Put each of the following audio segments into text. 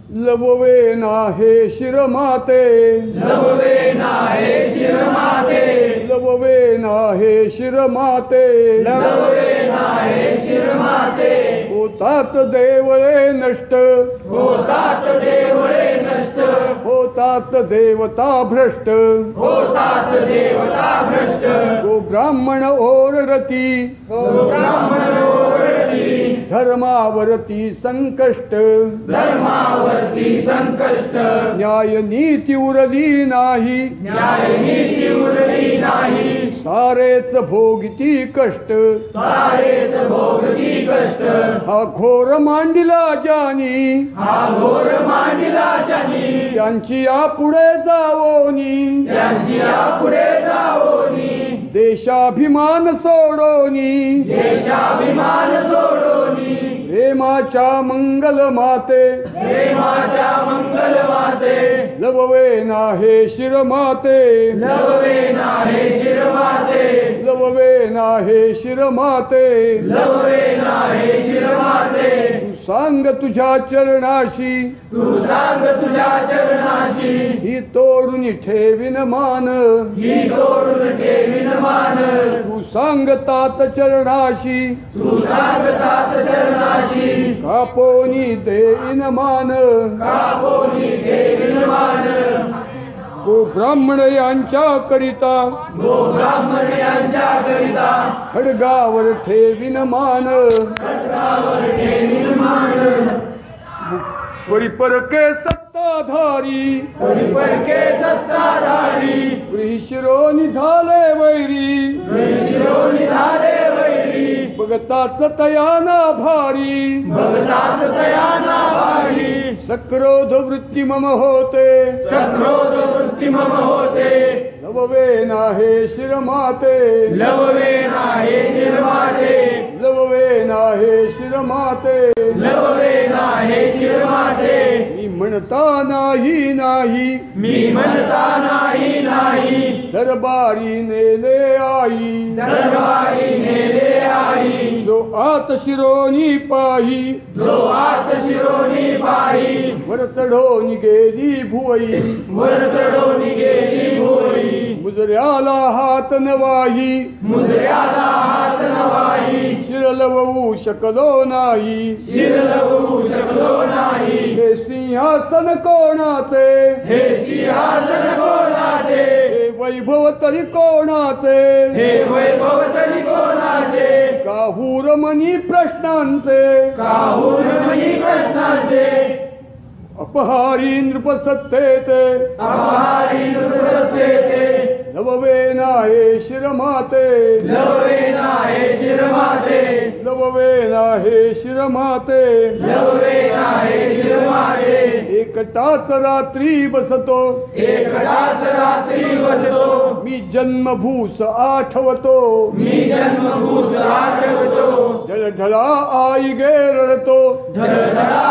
लववे नाहे शिरमाते, लववे नाहे शिरमाते, लववे नाहे शिरमाते, लववे नाहे शिरमाते, होतात देवळे नष्ट, होतात देवळे नष्ट, होतात देवता भ्रष्ट, होतात देवता भ्रष्ट, गो ब्राह्मण ओरडती, ब्राह्मण ओरडती, धर्मावरती संकष्ट, धर्मावरती संकष्ट, न्याय नीती उरली नाही, न्याय नीती उरली नाही, सारेच भोगती कष्ट, सारेच भोगती कष्ट, हा घोर मांडिला ज्यानी, हा घोर मांडिला ज्यानी, त्यांची यापुढे जावोनी, त्यांची यापुढे जावोनी, देशाभिमान सोडोनी, देशाभिमान सोडोनी, प्रेमाच्या मंगल माते, प्रेमाच्या मंगल माते, लववे नाहे शिरमाते, लववे नाहे शिरमाते, लववे नाहे शिरमाते, लववे नाहे शिरमाते, तू सांग तुझ्या चरणाशी, तू सांग तुझ्या चरणाशी, ही तोडून ठेविन मान, ही तोडून ठेविन मान, तू सांगतात चरणाशी, तू सांगतात चरणाशी, कापोनी देईन मान, कापोनी ठेविन मान, गो ब्राह्मण यांच्या करिता, गो ब्राह्मण यांच्या करिता, खडगावर ठेविन मान, खड्गावर ठेविन मान, परिपरके सत्ताधारी, परिपरके सत्ताधारी, शिरोनी झाले वैरी, शिरोनी झाले वैरी, बघताच तयाना भारी, भगताच तयाना भारी, सक्रोध वृत्ती मम होते, सक्रोध वृत्ती मम होते, लववे नाहे शिरमाते, लववे नाहे शिरमाते, लववे नाहे शिरमाते, लववे नाहे शिरमाते, मी म्हणता नाही नाही, मी म्हणता नाही नाही, दरबारी नेले आई, दरबारी नेले आई, जो आत शिरोनी पाही, जो आत शिरोनी पाही, वर चढोनी गेली भुवई, वर चढून गेली भोई, मुजऱ्याला हात नवाही, मुजऱ्याला हात नवाही, शिरलवू शकलो नाही, शिर लवू शकलो नाही, हे सिंहासन कोणाचे, हे सिंहासन कोणाचे, हे वैभव तरी कोणाचे, हे वैभव तरी कोणाचे, काहूर मनी प्रश्नांचे, काहूर मनी प्रश्नाचे, अपहारी नृपसत्तेते, अपहारी नृपसत्तेते, लववे नाहे शिरमाते, लववे नाहे शिरमाते, लववे नाहे शिरमाते, लववे नाहे शिरमाते, एकटाच रात्री बसतो, एकटाच रात्री बसतो, मी जन्मभूस आठवतो, मी जन्मभूस आठवतो, ढळढळा आई गे रडतो, ढळढळा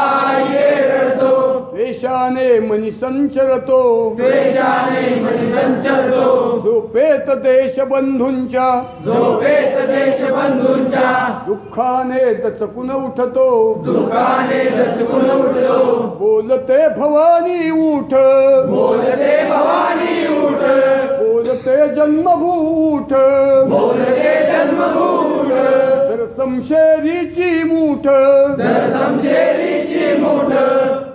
रडतो, देशाने मनी संचरतो, द्वेषाने मनी संचरतो, झोपेत देशबंधूंच्या, झोपेत देशबंधूंच्या, दुःखाने दचकून उठतो, दुःखाने दचकून उठतो, बोलते भवानी उठ, बोलते भवानी उठ, बोलते जन्मभूठ, बोलते जन्मभूत, तर समशेरीची मूठ, तर समशेरीची मूठ,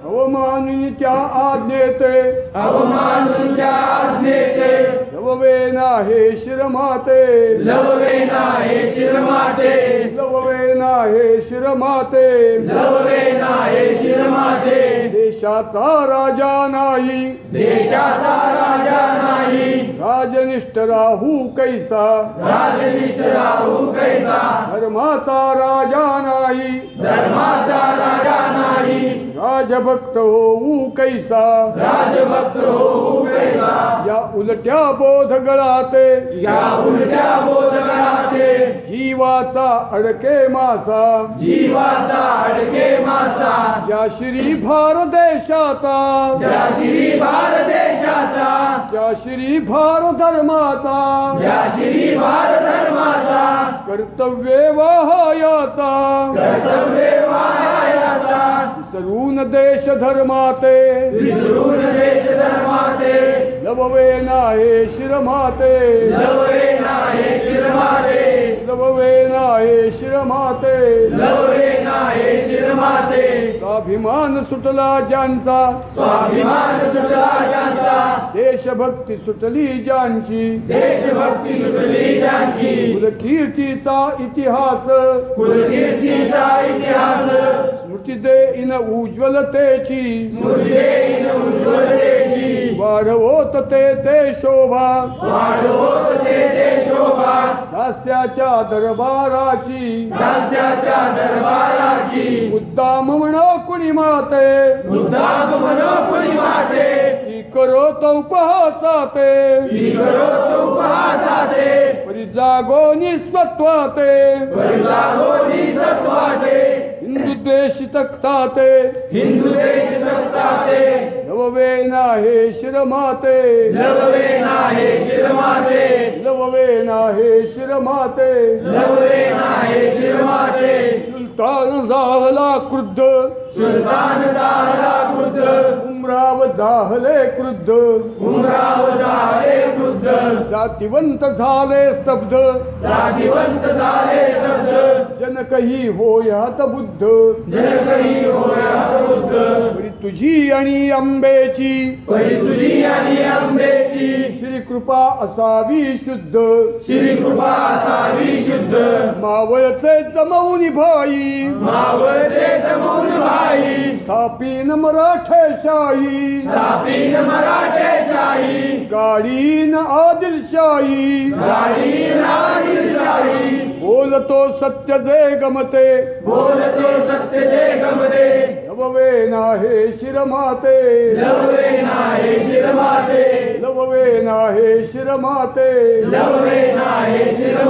अवमानी त्या आज्ञेते, अवमान त्या आज्ञेते, लववे नाहे शिरमाते, लववे नाहे शिरमाते, लववे नाहे शिरमाते, लववे नाहे शिरमाते, देशाचा राजा नाही, देशाचा राजा नाही, राजनिष्ठ राहू कैसा, राजनिष्ठ राहू कैसा, धर्माचा राजा नाही, धर्माचा राजा नाही, राजभक्त होऊ कैसा, राजभक्त होऊ कैसा, या उलट्या बोधगळाते, या उलट्या बोधगळाते, जीवाचा अडके मासा, जीवाचा अडके मासा, ज्या श्री भारत देशाचा, ज्या श्री भारत देशाचा, ज्या श्री भारत धर्माचा, ज्या श्री भारत धर्माचा, कर्तव्य वाहायाचा, कर्तव्य वाहायाचा, विसरून देश धर्माते विसरून देश धर्माते लववे नाहे शिरमाते लववे नाहे शिरमाते लववे नाहे शिरमाते लववे नाहे शिरमाते स्वाभिमान सुटला ज्यांचा स्वाभिमान सुटला ज्यांचा देशभक्ती सुटली ज्यांची देशभक्ती सुटली ज्यांची कुलकीर्तीचा इतिहास कुलकीर्तीचा इतिहास स्मृती देईन उज्ज्वलतेची स्मृती देईन उज्ज्वलतेची वाढवत ते शोभा वाढवत ते शोभा दास्याच्या दरबाराची दास्याच्या दरबाराची मुद्दाम म्हणो कुणी माते मुद्दाम म्हणो कुणी माते की करो तो उपहासाते की करो तो उपहासाते परी जागो निस्वत्वाते परिजागोनी सत्वाते हिंदू देश तख्ताते हिंदू देश सत्ताते लववे नाहे शिरमाते लववे नाहे शिरमाते लववे नाहे शिरमाते लववे नाहे शिरमाते सुलतान झाला क्रुद्ध सुलतान झाला क्रुद्ध उमराव झाले क्रुद्ध उमराव झाले क्रुद्ध जातिवंत झाले स्तब्ध जातिवंत झाले स्तब्ध जनकही होयात बुद्ध जनकही होयात बुद्ध परी तुझी आणि आंबेची परी तुझी आणि आंबेची श्री कृपा असावी शुद्ध श्री कृपा असावी शुद्ध मावळचे जमवून भाई मावळते जमून भाई स्थापीन मराठेशाही स्थापीन मराठेशाही गाडीन आदिलशाही गाडी आदिलशाही बोलतो सत्य जे गमते बोलतो सत्य जे गमते लववे नाहे शिरमाते लववे नाहे शिरमाते लववे नाहे शिरमाते लववे नाहे शिरमाते